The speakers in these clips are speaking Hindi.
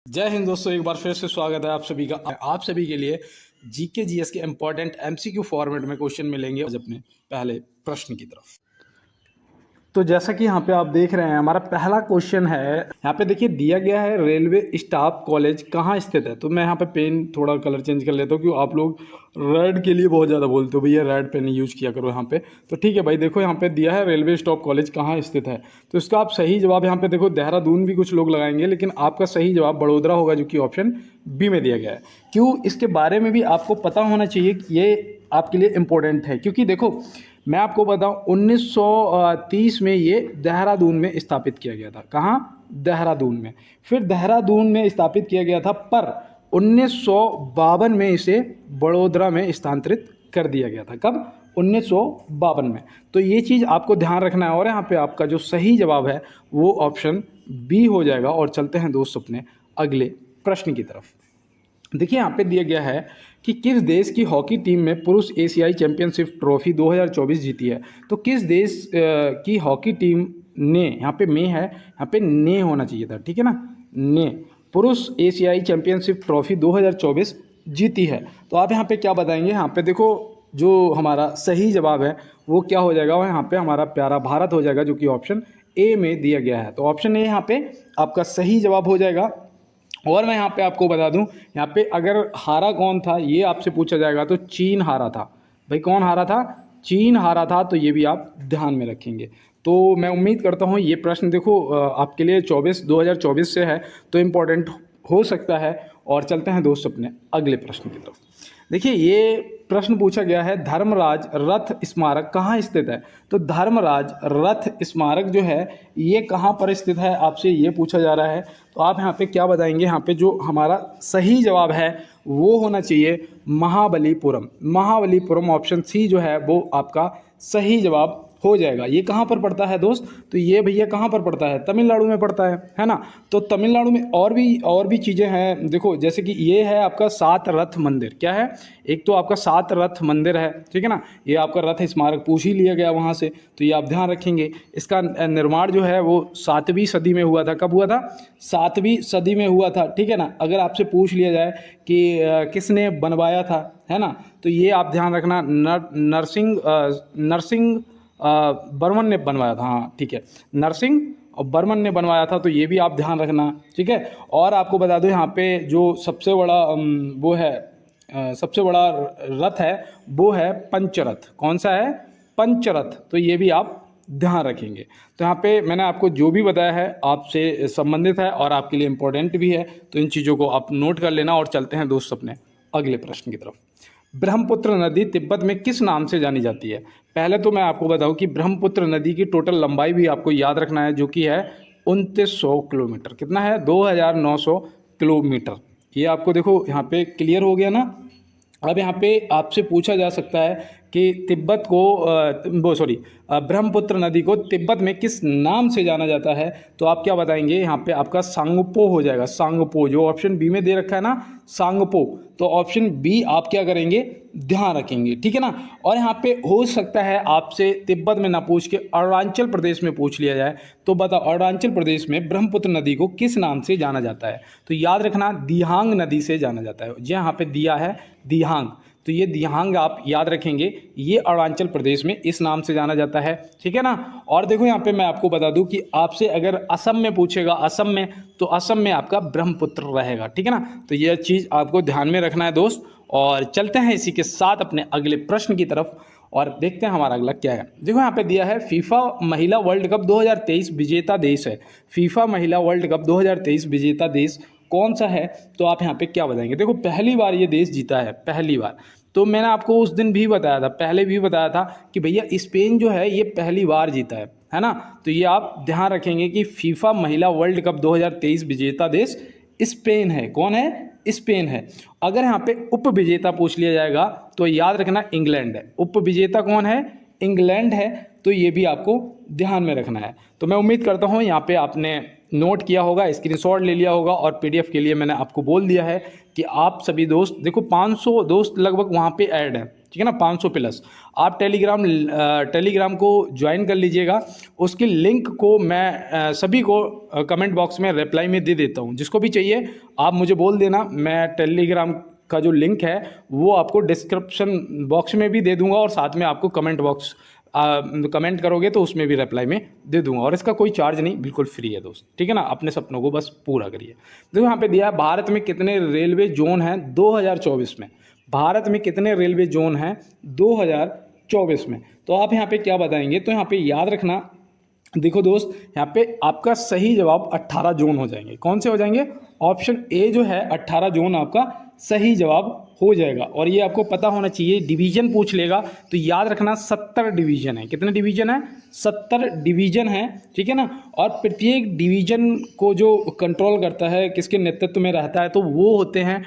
जय हिंद दोस्तों, एक बार फिर से स्वागत है आप सभी का। आप सभी के लिए जीके जीएस के इंपॉर्टेंट एमसीक्यू फॉर्मेट में क्वेश्चन मिलेंगे आज अपने पहले प्रश्न की तरफ। तो जैसा कि यहाँ पे आप देख रहे हैं, हमारा पहला क्वेश्चन है। यहाँ पे देखिए दिया गया है रेलवे स्टाफ कॉलेज कहाँ स्थित है। तो मैं यहाँ पे पेन थोड़ा कलर चेंज कर लेता हूँ, क्योंकि आप लोग रेड के लिए बहुत ज़्यादा बोलते हो, भैया रेड पेन यूज किया करो यहाँ पे। तो ठीक है भाई, देखो यहाँ पे दिया है रेलवे स्टाफ कॉलेज कहाँ स्थित है। तो इसका आप सही जवाब यहाँ पे देखो देहरादून भी कुछ लोग लगाएंगे, लेकिन आपका सही जवाब बड़ोदरा होगा, जो कि ऑप्शन बी में दिया गया है। क्यों, इसके बारे में भी आपको पता होना चाहिए कि ये आपके लिए इम्पोर्टेंट है। क्योंकि देखो मैं आपको बताऊं, 1930 में ये देहरादून में स्थापित किया गया था। कहाँ? देहरादून में। फिर देहरादून में स्थापित किया गया था, पर 1952 में इसे बड़ोदरा में स्थानांतरित कर दिया गया था। कब? 1952 में। तो ये चीज़ आपको ध्यान रखना है। और यहाँ पे आपका जो सही जवाब है वो ऑप्शन बी हो जाएगा। और चलते हैं दोस्त अपने अगले प्रश्न की तरफ। देखिए यहाँ पे दिया गया है कि किस देश की हॉकी टीम में पुरुष एशियाई चैंपियनशिप ट्रॉफी 2024 जीती है। तो किस देश की हॉकी टीम ने, यहाँ पे में है, यहाँ पे ने होना चाहिए था, ठीक है ना, ने पुरुष एशियाई चैंपियनशिप ट्रॉफी 2024 जीती है। तो आप यहाँ पे क्या बताएंगे? यहाँ पे देखो जो हमारा सही जवाब है वो क्या हो जाएगा, यहाँ पे हमारा प्यारा भारत हो जाएगा, जो कि ऑप्शन ए में दिया गया है। तो ऑप्शन ए यहाँ पे आपका सही जवाब हो जाएगा। और मैं यहाँ पे आपको बता दूं, यहाँ पे अगर हारा कौन था ये आपसे पूछा जाएगा तो चीन हारा था। भाई कौन हारा था? चीन हारा था। तो ये भी आप ध्यान में रखेंगे। तो मैं उम्मीद करता हूँ ये प्रश्न देखो आपके लिए 2024 से है, तो इम्पोर्टेंट हो सकता है। और चलते हैं दोस्त अपने अगले प्रश्न की तरफ। देखिए ये प्रश्न पूछा गया है, धर्मराज रथ स्मारक कहाँ स्थित है। तो धर्मराज रथ स्मारक जो है ये कहाँ पर स्थित है, आपसे ये पूछा जा रहा है। तो आप यहाँ पे क्या बताएंगे? यहाँ पे जो हमारा सही जवाब है वो होना चाहिए महाबलीपुरम। महाबलीपुरम ऑप्शन सी जो है वो आपका सही जवाब हो जाएगा। ये कहाँ पर पड़ता है दोस्त? तो ये भैया कहाँ पर पड़ता है? तमिलनाडु में पड़ता है ना। तो तमिलनाडु में और भी चीज़ें हैं। देखो जैसे कि ये है आपका सात रथ मंदिर। क्या है? एक तो आपका सात रथ मंदिर है, ठीक है ना। ये आपका रथ स्मारक पूछ ही लिया गया वहाँ से, तो ये आप ध्यान रखेंगे। इसका निर्माण जो है वो 7वीं सदी में हुआ था। कब हुआ था? 7वीं सदी में हुआ था, ठीक है ना। अगर आपसे पूछ लिया जाए कि किसने बनवाया था, है ना, तो ये आप ध्यान रखना, नरसिंह बर्मन ने बनवाया था। हाँ ठीक है, नरसिंह और बर्मन ने बनवाया था। तो ये भी आप ध्यान रखना, ठीक है। और आपको बता दो यहाँ पे जो सबसे बड़ा वो है, सबसे बड़ा रथ है वो है पंचरथ। कौन सा है? पंचरथ। तो ये भी आप ध्यान रखेंगे। तो यहाँ पे मैंने आपको जो भी बताया है आपसे संबंधित है और आपके लिए इम्पोर्टेंट भी है। तो इन चीज़ों को आप नोट कर लेना। और चलते हैं दोस्त अपने अगले प्रश्न की तरफ। ब्रह्मपुत्र नदी तिब्बत में किस नाम से जानी जाती है? पहले तो मैं आपको बताऊं कि ब्रह्मपुत्र नदी की टोटल लंबाई भी आपको याद रखना है, जो कि है 2900 किलोमीटर। कितना है? 2900 किलोमीटर। ये आपको देखो यहाँ पे क्लियर हो गया ना। अब यहाँ पे आपसे पूछा जा सकता है कि तिब्बत को ब्रह्मपुत्र नदी को तिब्बत में किस नाम से जाना जाता है। तो आप क्या बताएंगे? यहाँ पे आपका सांगपो हो जाएगा। सांगपो जो ऑप्शन बी में दे रखा है ना, सांगपो। तो ऑप्शन बी आप क्या करेंगे? ध्यान रखेंगे, ठीक है ना। और यहाँ पे हो सकता है आपसे तिब्बत में ना पूछ के अरुणाचल प्रदेश में पूछ लिया जाए। तो बताओ अरुणाचल प्रदेश में ब्रह्मपुत्र नदी को किस नाम से जाना जाता है? तो याद रखना दिहांग नदी से जाना जाता है। जो यहाँ पे दिया है दिहांग, तो ये दिहांग आप याद रखेंगे, ये अरुणाचल प्रदेश में इस नाम से जाना जाता है, ठीक है ना। और देखो यहाँ पे मैं आपको बता दूं कि आपसे अगर असम में पूछेगा, असम में, तो असम में आपका ब्रह्मपुत्र रहेगा, ठीक है ना। तो यह चीज़ आपको ध्यान में रखना है दोस्त। और चलते हैं इसी के साथ अपने अगले प्रश्न की तरफ और देखते हैं हमारा अगला क्या है। देखो यहाँ पे दिया है फीफा महिला वर्ल्ड कप 2023 विजेता देश है। फीफा महिला वर्ल्ड कप 2023 विजेता देश कौन सा है? तो आप यहाँ पे क्या बताएंगे? देखो पहली बार ये देश जीता है, पहली बार। तो मैंने आपको उस दिन भी बताया था, पहले भी बताया था कि भैया स्पेन जो है ये पहली बार जीता है ना। तो ये आप ध्यान रखेंगे कि फीफा महिला वर्ल्ड कप 2023 विजेता देश स्पेन है। कौन है? स्पेन है। अगर यहाँ पे उप विजेता पूछ लिया जाएगा तो याद रखना इंग्लैंड है। उप विजेता कौन है? इंग्लैंड है। तो ये भी आपको ध्यान में रखना है। तो मैं उम्मीद करता हूँ यहाँ पे आपने नोट किया होगा, स्क्रीनशॉट ले लिया होगा। और पीडीएफ के लिए मैंने आपको बोल दिया है कि आप सभी दोस्त देखो 500 दोस्त लगभग वहाँ पे ऐड हैं, ठीक है ना, 500 प्लस। आप टेलीग्राम को ज्वाइन कर लीजिएगा। उसकी लिंक को मैं सभी को कमेंट बॉक्स में रिप्लाई में दे देता हूँ। जिसको भी चाहिए आप मुझे बोल देना, मैं टेलीग्राम का जो लिंक है वो आपको डिस्क्रिप्शन बॉक्स में भी दे दूंगा और साथ में आपको कमेंट करोगे तो उसमें भी रिप्लाई में दे दूंगा। और इसका कोई चार्ज नहीं, बिल्कुल फ्री है दोस्त, ठीक है ना। अपने सपनों को बस पूरा करिए। देखो यहाँ पे दिया है, भारत में कितने रेलवे जोन हैं 2024 में। भारत में कितने रेलवे जोन हैं 2024 में, तो आप यहाँ पे क्या बताएंगे। तो यहाँ पे याद रखना, देखो दोस्त, यहाँ पे आपका सही जवाब 18 जोन हो जाएंगे। कौन से हो जाएंगे? ऑप्शन ए जो है 18 जोन आपका सही जवाब हो जाएगा। और ये आपको पता होना चाहिए, डिवीजन पूछ लेगा तो याद रखना 70 डिवीजन है। कितने डिवीजन है? 70 डिवीजन है, ठीक है ना। और प्रत्येक डिवीजन को जो कंट्रोल करता है, किसके नेतृत्व में रहता है, तो वो होते हैं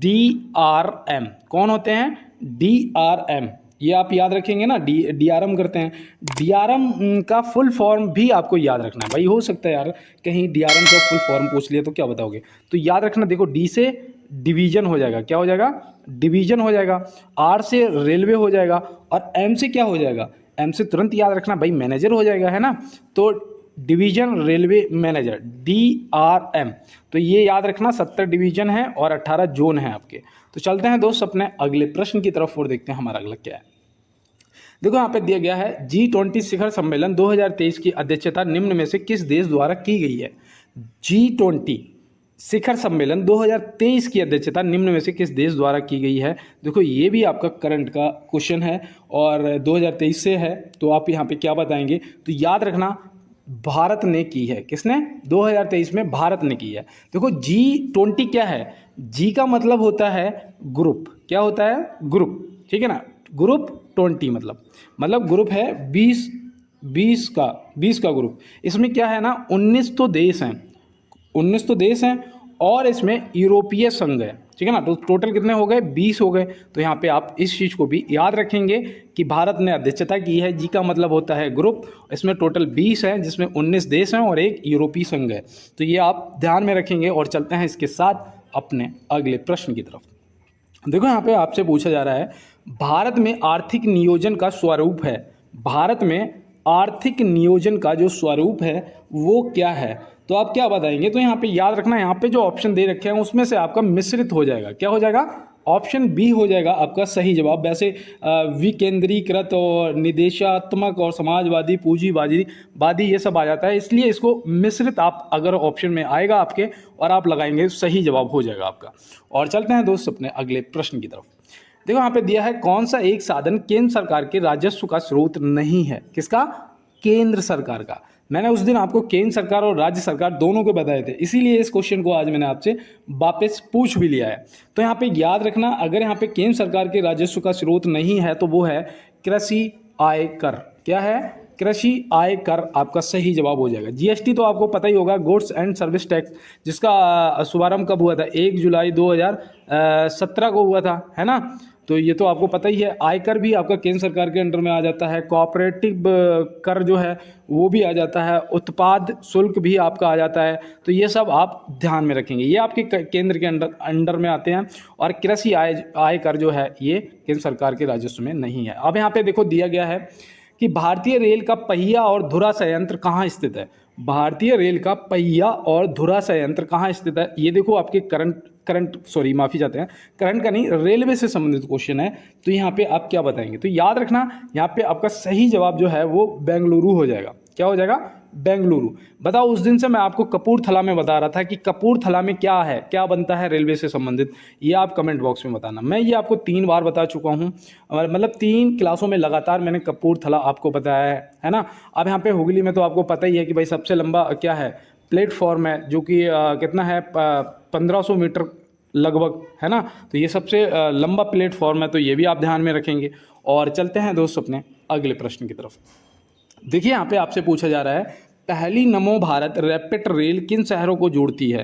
DRM। कौन होते हैं? DRM। ये आप याद रखेंगे ना, DRM करते हैं। DRM का फुल फॉर्म भी आपको याद रखना है भाई। हो सकता है यार कहीं DRM का फुल फॉर्म पूछ लिया तो क्या बताओगे, तो याद रखना। देखो, D से डिवीजन हो जाएगा, क्या हो जाएगा? डिवीजन हो जाएगा। R से रेलवे हो जाएगा। और M से क्या हो जाएगा? M से तुरंत याद रखना भाई, मैनेजर हो जाएगा, है ना। तो डिवीजन रेलवे मैनेजर, DRM। तो ये याद रखना, 70 डिवीजन है और 18 जोन है आपके। तो चलते हैं दोस्त अपने अगले प्रश्न की तरफ और देखते हैं हमारा अगला क्या है। देखो यहाँ पे दिया गया है, G20 शिखर सम्मेलन 2023 की अध्यक्षता निम्न में से किस देश द्वारा की गई है। G20 शिखर सम्मेलन 2023 की अध्यक्षता निम्न में से किस देश द्वारा की गई है। देखो ये भी आपका करंट का क्वेश्चन है और 2023 से है, तो आप यहाँ पे क्या बताएंगे। तो याद रखना, भारत ने की है। किसने? 2023 में भारत ने की है। देखो G20 क्या है? G का मतलब होता है ग्रुप। क्या होता है? ग्रुप, ठीक है ना। ग्रुप 20 मतलब ग्रुप है 20 का ग्रुप। इसमें क्या है ना, 19 तो देश हैं और इसमें यूरोपीय संघ है, ठीक है ना। तो टोटल कितने हो गए? 20 हो गए। तो यहाँ पे आप इस चीज़ को भी याद रखेंगे कि भारत ने अध्यक्षता की है। जी का मतलब होता है ग्रुप। इसमें टोटल 20 है, जिसमें 19 देश हैं और एक यूरोपीय संघ है। तो ये आप ध्यान में रखेंगे। और चलते हैं इसके साथ अपने अगले प्रश्न की तरफ। देखो यहाँ पे आपसे पूछा जा रहा है, भारत में आर्थिक नियोजन का स्वरूप है। भारत में आर्थिक नियोजन का जो स्वरूप है वो क्या है, तो आप क्या बताएंगे। तो यहाँ पे याद रखना, यहाँ पे जो ऑप्शन दे रखे हैं उसमें से आपका मिश्रित हो जाएगा। क्या हो जाएगा? ऑप्शन बी हो जाएगा आपका सही जवाब। वैसे विकेंद्रीकृत और निदेशात्मक और समाजवादी, पूंजीवादी ये सब आ जाता है, इसलिए इसको मिश्रित आप अगर ऑप्शन में आएगा आपके और आप लगाएंगे, सही जवाब हो जाएगा आपका। और चलते हैं दोस्त अपने अगले प्रश्न की तरफ। देखो यहाँ पे दिया है, कौन सा एक साधन केंद्र सरकार के राजस्व का स्रोत नहीं है। किसका? केंद्र सरकार का। मैंने उस दिन आपको केंद्र सरकार और राज्य सरकार दोनों को बताए थे, इसीलिए इस क्वेश्चन को आज मैंने आपसे वापस पूछ भी लिया है। तो यहाँ पे याद रखना, अगर यहाँ पे केंद्र सरकार के राजस्व का स्रोत नहीं है तो वो है कृषि आय कर। क्या है? कृषि आय कर आपका सही जवाब हो जाएगा। GST तो आपको पता ही होगा, गुड्स एंड सर्विस टैक्स, जिसका शुभारंभ कब हुआ था? 1 जुलाई 2017 को हुआ था, है ना। तो ये तो आपको पता ही है। आयकर भी आपका केंद्र सरकार के अंडर में आ जाता है। कोऑपरेटिव कर जो है वो भी आ जाता है। उत्पाद शुल्क भी आपका आ जाता है। तो ये सब आप ध्यान में रखेंगे, ये आपके केंद्र के अंडर में आते हैं। और कृषि आय कर जो है ये केंद्र सरकार के राजस्व में नहीं है। अब यहाँ पे देखो दिया गया है कि भारतीय रेल का पहिया और धुरा संयंत्र कहाँ स्थित है। भारतीय रेल का पहिया और धुरा संयंत्र कहाँ स्थित है। ये देखो आपके करंट का नहीं, रेलवे से संबंधित क्वेश्चन है। तो यहाँ पे आप क्या बताएंगे। तो याद रखना, यहाँ पे आपका सही जवाब जो है वो बेंगलुरु हो जाएगा। क्या हो जाएगा? बेंगलुरु। बताओ, उस दिन से मैं आपको कपूरथला में बता रहा था कि कपूरथला में क्या है, क्या बनता है रेलवे से संबंधित, ये आप कमेंट बॉक्स में बताना। मैं ये आपको 3 बार बता चुका हूँ, मतलब 3 क्लासों में लगातार मैंने कपूरथला आपको बताया है ना। अब यहाँ पे हुगली में तो आपको पता ही है कि भाई सबसे लंबा क्या है, प्लेटफॉर्म है, जो कि कितना है 1500 मीटर लगभग, है ना। तो ये सबसे लंबा प्लेटफॉर्म है, तो ये भी आप ध्यान में रखेंगे। और चलते हैं दोस्त अपने अगले प्रश्न की तरफ। देखिए यहाँ पे आपसे पूछा जा रहा है, पहली नमो भारत रैपिड रेल किन शहरों को जोड़ती है।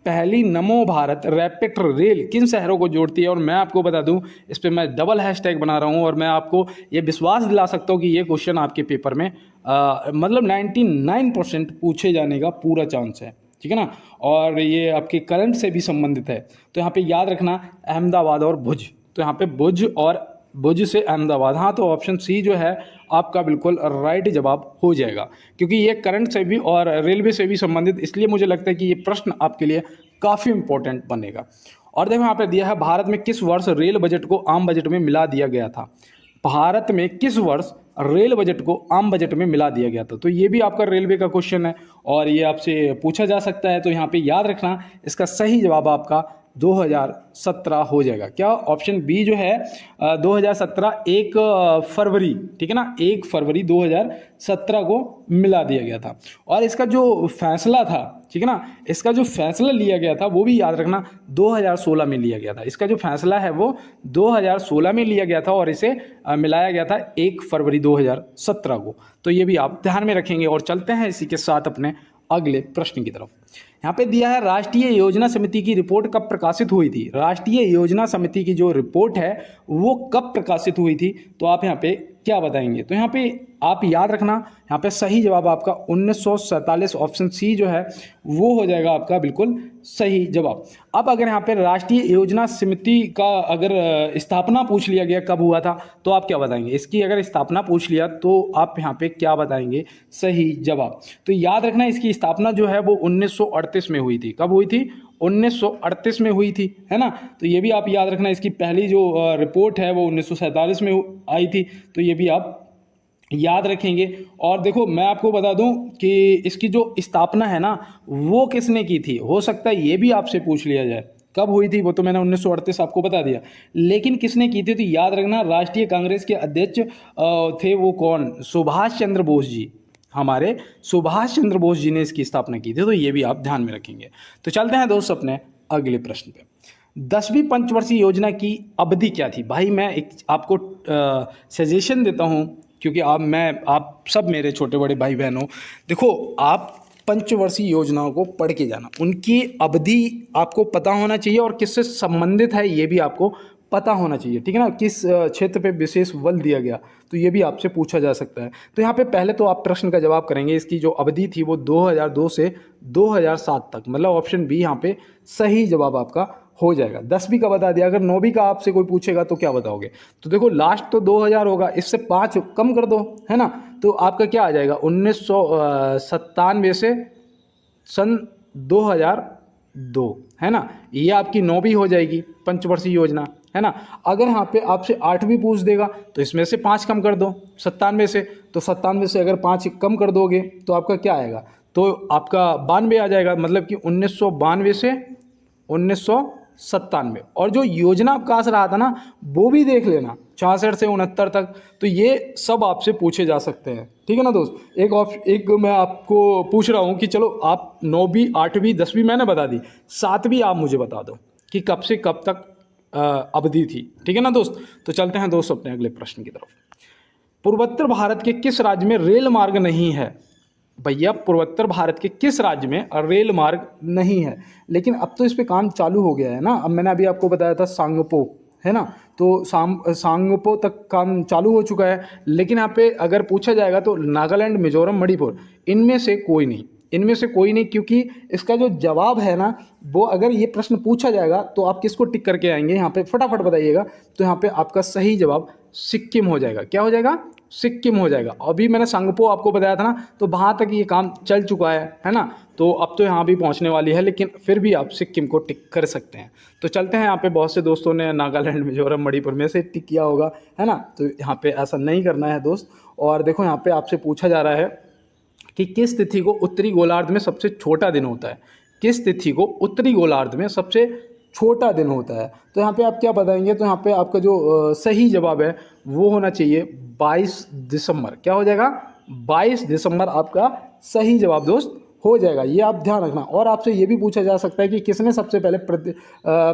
पहली नमो भारत रैपिड रेल किन शहरों को जोड़ती है। और मैं आपको बता दूं, इस पर मैं डबल हैशटैग बना रहा हूं और मैं आपको ये विश्वास दिला सकता हूं कि ये क्वेश्चन आपके पेपर में मतलब 99% पूछे जाने का पूरा चांस है, ठीक है ना। और ये आपके करंट से भी संबंधित है। तो यहाँ पे याद रखना, अहमदाबाद और भुज। तो यहाँ पे भुज और भुज से अहमदाबाद। हाँ, तो ऑप्शन सी जो है आपका बिल्कुल राइट जवाब हो जाएगा, क्योंकि ये करंट से भी और रेलवे से भी संबंधित, इसलिए मुझे लगता है कि ये प्रश्न आपके लिए काफ़ी इंपॉर्टेंट बनेगा। और देखो यहाँ पे दिया है, भारत में किस वर्ष रेल बजट को आम बजट में मिला दिया गया था। भारत में किस वर्ष रेल बजट को आम बजट में मिला दिया गया था। तो ये भी आपका रेलवे का क्वेश्चन है और ये आपसे पूछा जा सकता है। तो यहाँ पे याद रखना, इसका सही जवाब आपका 2017 हो जाएगा। क्या ऑप्शन बी जो है 2017 1 फरवरी, ठीक है ना, 1 फरवरी 2017 को मिला दिया गया था। और इसका जो फैसला था, ठीक है ना, इसका जो फैसला लिया गया था वो भी याद रखना 2016 में लिया गया था। इसका जो फैसला है वो 2016 में लिया गया था और इसे मिलाया गया था 1 फरवरी 2017 को। तो ये भी आप ध्यान में रखेंगे। और चलते हैं इसी के साथ अपने अगले प्रश्न की तरफ। यहाँ पे दिया है, राष्ट्रीय योजना समिति की रिपोर्ट कब प्रकाशित हुई थी। राष्ट्रीय योजना समिति की जो रिपोर्ट है वो कब प्रकाशित हुई थी, तो आप यहाँ पे क्या बताएंगे। तो यहाँ पे आप याद रखना, यहाँ पे सही जवाब आपका 1947, ऑप्शन सी जो है वो हो जाएगा आपका बिल्कुल सही जवाब। अब अगर यहाँ पे राष्ट्रीय योजना समिति का अगर स्थापना पूछ लिया गया कब हुआ था, तो आप क्या बताएंगे। इसकी अगर स्थापना पूछ लिया तो आप यहाँ पे क्या बताएंगे सही जवाब। तो याद रखना, इसकी स्थापना जो है वो 1938 में हुई थी। कब हुई थी, 1938 में हुई थी, है ना। तो ये भी आप याद रखना, इसकी पहली जो रिपोर्ट है वो 1947 में आई थी। तो ये भी आप याद रखेंगे। और देखो मैं आपको बता दूं कि इसकी जो स्थापना है ना वो किसने की थी, हो सकता है ये भी आपसे पूछ लिया जाए। कब हुई थी वो तो मैंने 1938 आपको बता दिया, लेकिन किसने की थी, तो याद रखना राष्ट्रीय कांग्रेस के अध्यक्ष थे वो कौन, सुभाष चंद्र बोस जी। हमारे सुभाष चंद्र बोस जी ने इसकी स्थापना की थी। तो ये भी आप ध्यान में रखेंगे। तो चलते हैं दोस्त अपने अगले प्रश्न पे। 10वीं पंचवर्षीय योजना की अवधि क्या थी। भाई मैं एक आपको सजेशन देता हूं, क्योंकि आप सब मेरे छोटे बड़े भाई बहन हो। देखो आप पंचवर्षीय योजनाओं को पढ़ के जाना, उनकी अवधि आपको पता होना चाहिए और किससे संबंधित है ये भी आपको पता होना चाहिए, ठीक है ना, किस क्षेत्र पे विशेष बल दिया गया, तो ये भी आपसे पूछा जा सकता है। तो यहाँ पे पहले तो आप प्रश्न का जवाब करेंगे, इसकी जो अवधि थी वो 2002 से 2007 तक, मतलब ऑप्शन बी यहाँ पे सही जवाब आपका हो जाएगा। 10वीं का बता दिया, अगर 9वीं का आपसे कोई पूछेगा तो क्या बताओगे। तो देखो लास्ट तो 2000 होगा, इससे 5 कम कर दो, है ना, तो आपका क्या आ जाएगा 1997 से सन 2002, है ना, ये आपकी 9वीं हो जाएगी पंचवर्षीय योजना, है ना। अगर यहाँ पे आपसे 8वीं पूछ देगा तो इसमें से 5 कम कर दो 97 से, तो 97 से अगर 5 कम कर दोगे तो आपका क्या आएगा, तो आपका 92 आ जाएगा, मतलब कि 1992 से 1997। और जो योजना अवकाश रहा था ना वो भी देख लेना 66 से 69 तक। तो ये सब आपसे पूछे जा सकते हैं, ठीक है ना दोस्त। एक मैं आपको पूछ रहा हूँ कि चलो आप 9वीं 8वीं 10वीं मैंने बता दी, 7वीं आप मुझे बता दो कि कब से कब तक अवधि थी, ठीक है ना दोस्त। तो चलते हैं दोस्त अपने अगले प्रश्न की तरफ। पूर्वोत्तर भारत के किस राज्य में रेल मार्ग नहीं है। भैया पूर्वोत्तर भारत के किस राज्य में रेल मार्ग नहीं है, लेकिन अब तो इस पे काम चालू हो गया है ना। अब मैंने अभी आपको बताया था सांगपो, है ना, तो सांगपो तक काम चालू हो चुका है। लेकिन यहाँ पे अगर पूछा जाएगा तो नागालैंड, मिजोरम, मणिपुर, इनमें से कोई नहीं, इनमें से कोई नहीं, क्योंकि इसका जो जवाब है ना वो अगर ये प्रश्न पूछा जाएगा तो आप किसको टिक करके आएंगे, यहाँ पे फटाफट बताइएगा। तो यहाँ पे आपका सही जवाब सिक्किम हो जाएगा। क्या हो जाएगा, सिक्किम हो जाएगा। अभी मैंने सांगपो आपको बताया था ना, तो वहाँ तक ये काम चल चुका है ना, तो अब तो यहाँ भी पहुँचने वाली है, लेकिन फिर भी आप सिक्किम को टिक कर सकते हैं। तो चलते हैं, यहाँ पे बहुत से दोस्तों ने नागालैंड, मिजोरम, मणिपुर में से टिक किया होगा, है ना, तो यहाँ पे ऐसा नहीं करना है दोस्त। और देखो यहाँ पे आपसे पूछा जा रहा है कि किस तिथि को उत्तरी गोलार्ध में सबसे छोटा दिन होता है। किस तिथि को उत्तरी गोलार्ध में सबसे छोटा दिन होता है, तो यहाँ पे आप क्या बताएंगे। तो यहाँ पे आपका जो सही जवाब है वो होना चाहिए 22 दिसंबर। क्या हो जाएगा, 22 दिसंबर आपका सही जवाब दोस्त हो जाएगा, ये आप ध्यान रखना। और आपसे ये भी पूछा जा सकता है कि किसने सबसे पहले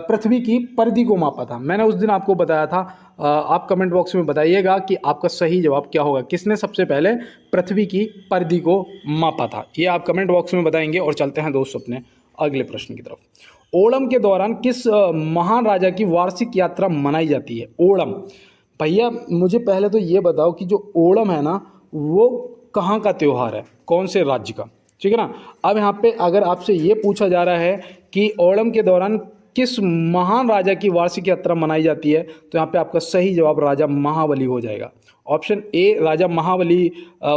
पृथ्वी की परिधि को मापा था। मैंने उस दिन आपको बताया था, आप कमेंट बॉक्स में बताइएगा कि आपका सही जवाब क्या होगा, किसने सबसे पहले पृथ्वी की परिधि को मापा था, ये आप कमेंट बॉक्स में बताएंगे। और चलते हैं दोस्त अपने अगले प्रश्न की तरफ। ओणम के दौरान किस महान राजा की वार्षिक यात्रा मनाई जाती है। ओणम, भैया मुझे पहले तो ये बताओ कि जो ओणम है ना वो कहाँ का त्यौहार है, कौन से राज्य का, ठीक है ना। अब यहाँ पे अगर आपसे ये पूछा जा रहा है कि ओणम के दौरान किस महान राजा की वार्षिक यात्रा मनाई जाती है? तो यहाँ पे आपका सही जवाब राजा महाबली हो जाएगा। ऑप्शन ए राजा महाबली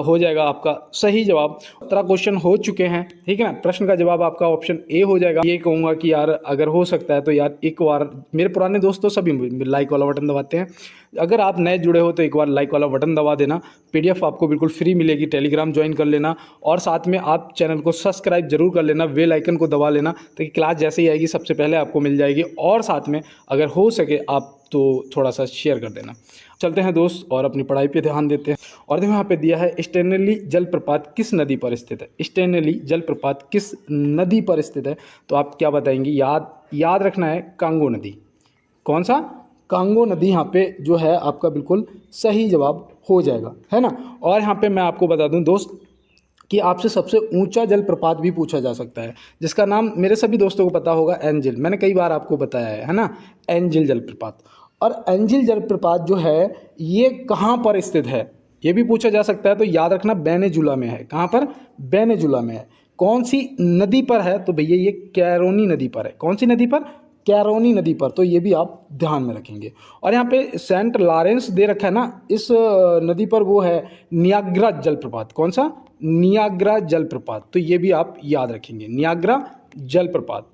हो जाएगा आपका सही जवाब। 17 क्वेश्चन हो चुके हैं, ठीक है ना। प्रश्न का जवाब आपका ऑप्शन ए हो जाएगा। ये कहूँगा कि यार अगर हो सकता है तो यार एक बार, मेरे पुराने दोस्तों सभी लाइक वाला बटन दबाते हैं, अगर आप नए जुड़े हो तो एक बार लाइक वाला बटन दबा देना। पीडीएफ आपको बिल्कुल फ्री मिलेगी, टेलीग्राम ज्वाइन कर लेना और साथ में आप चैनल को सब्सक्राइब जरूर कर लेना, बेल आइकन को दबा लेना ताकि क्लास जैसे ही आएगी सबसे पहले आपको मिल जाएगी। और साथ में अगर हो सके आप तो थोड़ा सा शेयर कर देना। चलते हैं दोस्त और अपनी पढ़ाई पे ध्यान देते हैं। और देखो यहाँ पे दिया है स्टेनली जलप्रपात किस नदी पर स्थित है? स्टेनली जलप्रपात किस नदी पर स्थित है? तो आप क्या बताएंगे? याद रखना है कांगो नदी। कौन सा? कांगो नदी यहाँ पे जो है आपका बिल्कुल सही जवाब हो जाएगा, है ना। और यहाँ पे मैं आपको बता दूं दोस्त कि आपसे सबसे ऊंचा जलप्रपात भी पूछा जा सकता है, जिसका नाम मेरे सभी दोस्तों को पता होगा, एंजिल। मैंने कई बार आपको बताया है ना, एंजिल जलप्रपात। और एंजिल जलप्रपात जो है ये कहाँ पर स्थित है ये भी पूछा जा सकता है। तो याद रखना वेनेजुला में है। कहाँ पर? वेनेजुला में है। कौन सी नदी पर है? तो भैया ये कैरोनी नदी पर है। कौन सी नदी पर? कैरोनी नदी पर। तो ये भी आप ध्यान में रखेंगे। और यहाँ पे सेंट लॉरेंस दे रखा है ना, इस नदी पर वो है नियाग्रा जलप्रपात। कौन सा? नियाग्रा जलप्रपात। तो ये भी आप याद रखेंगे, नियाग्रा जलप्रपात,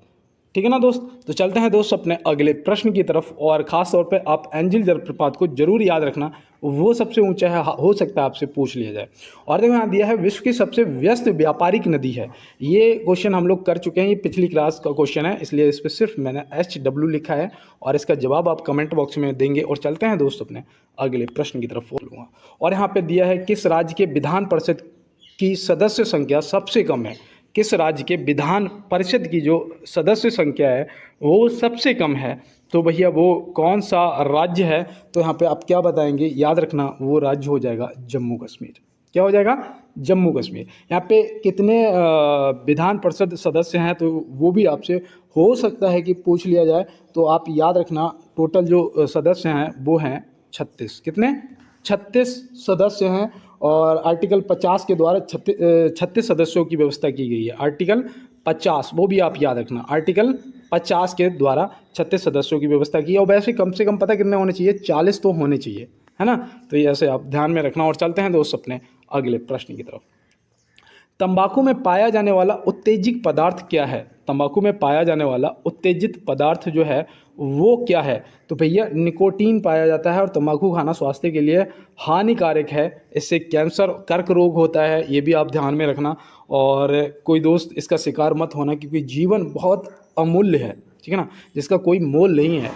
ठीक है ना दोस्त। तो चलते हैं दोस्त अपने अगले प्रश्न की तरफ। और खास तौर पे आप एंजिल जलप्रपात को जरूर याद रखना, वो सबसे ऊंचा है, हो सकता है आपसे पूछ लिया जाए। और देखो यहाँ दिया है विश्व की सबसे व्यस्त व्यापारिक नदी है। ये क्वेश्चन हम लोग कर चुके हैं, ये पिछली क्लास का क्वेश्चन है, इसलिए इस पर सिर्फ मैंने HW लिखा है और इसका जवाब आप कमेंट बॉक्स में देंगे। और चलते हैं दोस्त अपने अगले प्रश्न की तरफ बोलूँगा। और यहाँ पे दिया है किस राज्य के विधान परिषद की सदस्य संख्या सबसे कम है? किस राज्य के विधान परिषद की जो सदस्य संख्या है वो सबसे कम है? तो भैया वो कौन सा राज्य है? तो यहाँ पे आप क्या बताएंगे? याद रखना वो राज्य हो जाएगा जम्मू कश्मीर। क्या हो जाएगा? जम्मू कश्मीर। यहाँ पे कितने विधान परिषद सदस्य हैं तो वो भी आपसे हो सकता है कि पूछ लिया जाए। तो आप याद रखना टोटल जो सदस्य हैं वो हैं 36। कितने? 36 सदस्य हैं। और आर्टिकल 50 के द्वारा 36 सदस्यों की व्यवस्था की गई है। आर्टिकल 50 वो भी आप याद रखना, आर्टिकल 50 के द्वारा 36 सदस्यों की व्यवस्था की है। और वैसे कम से कम पता कितने होने चाहिए? 40 तो होने चाहिए, है ना। तो ये ऐसे आप ध्यान में रखना। और चलते हैं दोस्त अपने अगले प्रश्न की तरफ। तंबाकू में पाया जाने वाला उत्तेजक पदार्थ क्या है? तंबाकू में पाया जाने वाला उत्तेजित पदार्थ जो है वो क्या है? तो भैया निकोटीन पाया जाता है। और तंबाकू खाना स्वास्थ्य के लिए हानिकारक है, इससे कैंसर, कर्क रोग होता है, ये भी आप ध्यान में रखना। और कोई दोस्त इसका शिकार मत होना, क्योंकि जीवन बहुत अमूल्य है, ठीक है ना, जिसका कोई मोल नहीं है।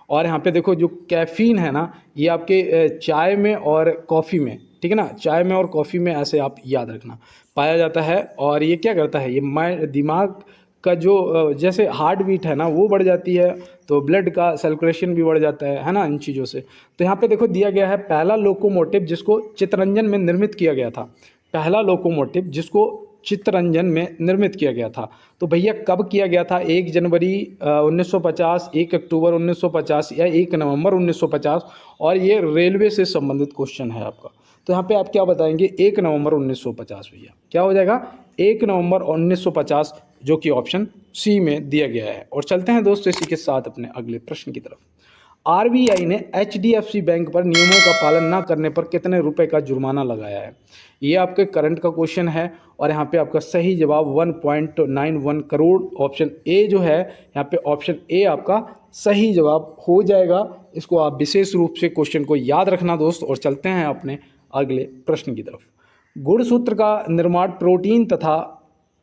और यहाँ पे देखो जो कैफ़ीन है ना, ये आपके चाय में और कॉफ़ी में, ठीक है ना, चाय में और कॉफ़ी में ऐसे आप याद रखना पाया जाता है। और ये क्या करता है? ये दिमाग का जो जैसे हार्ट बीट है ना वो बढ़ जाती है, तो ब्लड का सर्कुलेशन भी बढ़ जाता है ना, इन चीज़ों से। तो यहाँ पे देखो दिया गया है पहला लोकोमोटिव जिसको चित्तरंजन में निर्मित किया गया था। पहला लोकोमोटिव जिसको चित्तरंजन में निर्मित किया गया था। तो भैया कब किया गया था? 1 जनवरी 1950, 1 अक्टूबर 1950 या 1 नवंबर 1950। और ये रेलवे से संबंधित क्वेश्चन है आपका। तो यहाँ पे आप क्या बताएंगे? 1 नवंबर 1950 भैया। क्या हो जाएगा? 1 नवंबर 1950, जो कि ऑप्शन सी में दिया गया है। और चलते हैं दोस्तों इसी के साथ अपने अगले प्रश्न की तरफ। RBI ने HDFC बैंक पर नियमों का पालन न करने पर कितने रुपए का जुर्माना लगाया है? ये आपके करंट का क्वेश्चन है। और यहाँ पे आपका सही जवाब 1.91 करोड़, ऑप्शन ए जो है यहाँ पे ऑप्शन ए आपका सही जवाब हो जाएगा। इसको आप विशेष रूप से क्वेश्चन को याद रखना दोस्त। और चलते हैं अपने अगले प्रश्न की तरफ। गुणसूत्र का निर्माण प्रोटीन तथा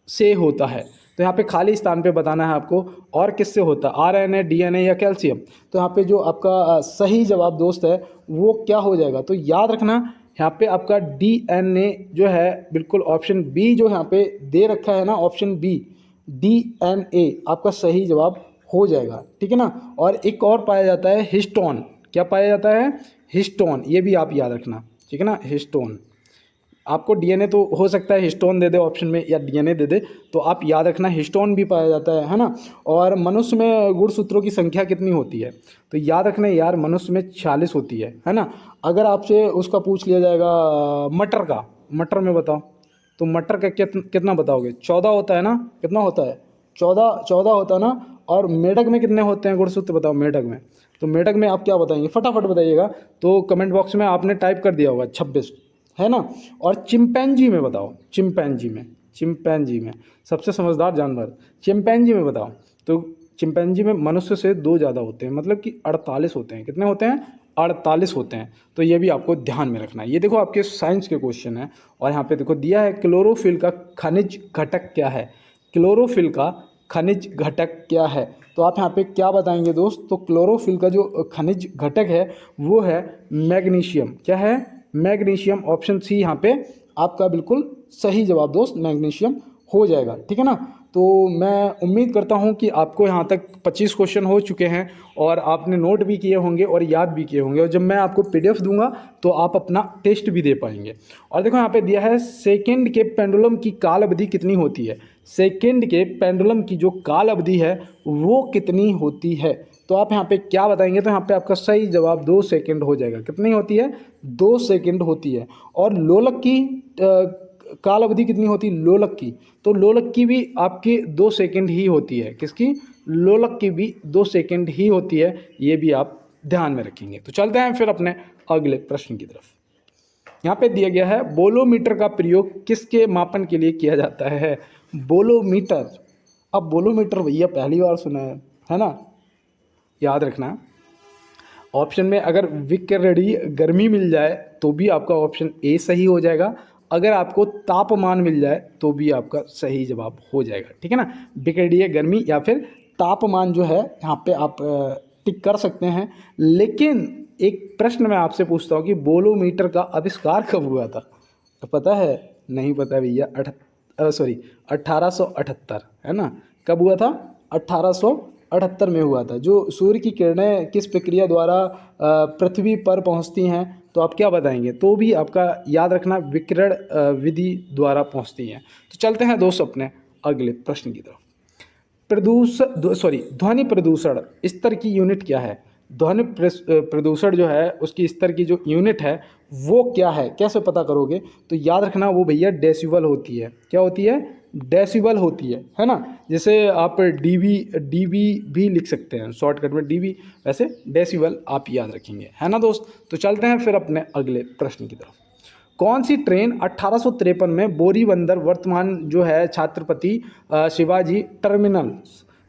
से होता है। तो यहाँ पे खाली स्थान पे बताना है आपको और किससे होता है? RNA, DNA या कैल्शियम। तो यहाँ पे जो आपका सही जवाब दोस्त है वो क्या हो जाएगा? तो याद रखना यहाँ पे आपका DNA जो है बिल्कुल ऑप्शन बी जो यहाँ पे दे रखा है ना, ऑप्शन बी DNA आपका सही जवाब हो जाएगा, ठीक है ना। और एक और पाया जाता है हिस्टोन। क्या पाया जाता है? हिस्टोन। ये भी आप याद रखना, ठीक है ना, हिस्टोन। आपको DNA तो हो सकता है हिस्टोन दे दे ऑप्शन में या DNA दे दे, तो आप याद रखना हिस्टोन भी पाया जाता है ना। और मनुष्य में गुणसूत्रों की संख्या कितनी होती है? तो याद रखना यार मनुष्य में 46 होती है ना। अगर आपसे उसका पूछ लिया जाएगा मटर का, मटर में बताओ, तो मटर का कितना बताओगे? 14 होता है ना। कितना होता है? 14 होता है ना। और मेढक में कितने होते हैं गुणसूत्र बताओ मेढक में। तो मेढक में आप क्या बताएंगे, फटाफट बताइएगा। तो कमेंट बॉक्स में आपने टाइप कर दिया होगा 26, है ना। और चिंपैंजी में बताओ, चिंपैंजी में सबसे समझदार जानवर, चिंपैंजी में बताओ। तो चिंपैंजी में मनुष्य से 2 ज़्यादा होते हैं, मतलब कि 48 होते हैं। कितने होते हैं, 48 होते हैं। तो ये भी आपको ध्यान में रखना है। ये देखो आपके साइंस के क्वेश्चन है। और यहाँ पे देखो दिया है क्लोरोफिल का खनिज घटक क्या है, क्लोरोफिल का खनिज घटक क्या है। तो आप यहाँ पे क्या बताएंगे दोस्त, तो क्लोरोफिल का जो खनिज घटक है वो है मैग्नीशियम। क्या है, मैग्नीशियम। ऑप्शन सी यहाँ पे आपका बिल्कुल सही जवाब दोस्त, मैग्नीशियम हो जाएगा, ठीक है ना। तो मैं उम्मीद करता हूँ कि आपको यहाँ तक 25 क्वेश्चन हो चुके हैं और आपने नोट भी किए होंगे और याद भी किए होंगे। और जब मैं आपको पीडीएफ दूंगा तो आप अपना टेस्ट भी दे पाएंगे। और देखो यहाँ पे दिया है सेकंड के पेंडुलम की काल अवधि कितनी होती है, सेकंड के पेंडुलम की जो काल अवधि है वो कितनी होती है। तो आप यहाँ पे क्या बताएंगे, तो यहाँ पे आपका सही जवाब 2 सेकंड हो जाएगा। कितनी होती है, 2 सेकंड होती है। और लोलक की काल अवधि कितनी होती है, लोलक की, तो लोलक की भी आपकी 2 सेकंड ही होती है। किसकी, लोलक की भी 2 सेकंड ही होती है। ये भी आप ध्यान में रखेंगे। तो चलते हैं फिर अपने अगले प्रश्न की तरफ। यहाँ पे दिया गया है बोलोमीटर का प्रयोग किसके मापन के लिए किया जाता है, बोलोमीटर। अब बोलोमीटर भैया पहली बार सुना है ना, याद रखना। ऑप्शन में अगर विकिरणीय गर्मी मिल जाए तो भी आपका ऑप्शन ए सही हो जाएगा, अगर आपको तापमान मिल जाए तो भी आपका सही जवाब हो जाएगा, ठीक है ना। विकिरणीय गर्मी या फिर तापमान जो है यहाँ पे आप टिक कर सकते हैं। लेकिन एक प्रश्न मैं आपसे पूछता हूँ कि बोलोमीटर का आविष्कार कब हुआ था, तो पता है, नहीं पता भैया, 1878, है ना। कब हुआ था, 1878 में हुआ था। जो सूर्य की किरणें किस प्रक्रिया द्वारा पृथ्वी पर पहुंचती हैं, तो आप क्या बताएंगे, तो भी आपका याद रखना विकिरण विधि द्वारा पहुंचती हैं। तो चलते हैं दोस्त अपने अगले प्रश्न की तरफ। ध्वनि प्रदूषण स्तर की यूनिट क्या है, ध्वनि प्रदूषण जो है उसकी स्तर की जो यूनिट है वो क्या है, कैसे पता करोगे, तो याद रखना वो भैया डेसिबल होती है। क्या होती है, डेसिबल होती है ना। जैसे आप डीबी भी लिख सकते हैं शॉर्टकट में डीबी, वैसे डेसिबल आप याद रखेंगे, है ना दोस्त। तो चलते हैं फिर अपने अगले प्रश्न की तरफ। कौन सी ट्रेन 1853 में बोरीबंदर वर्तमान जो है छत्रपति शिवाजी टर्मिनल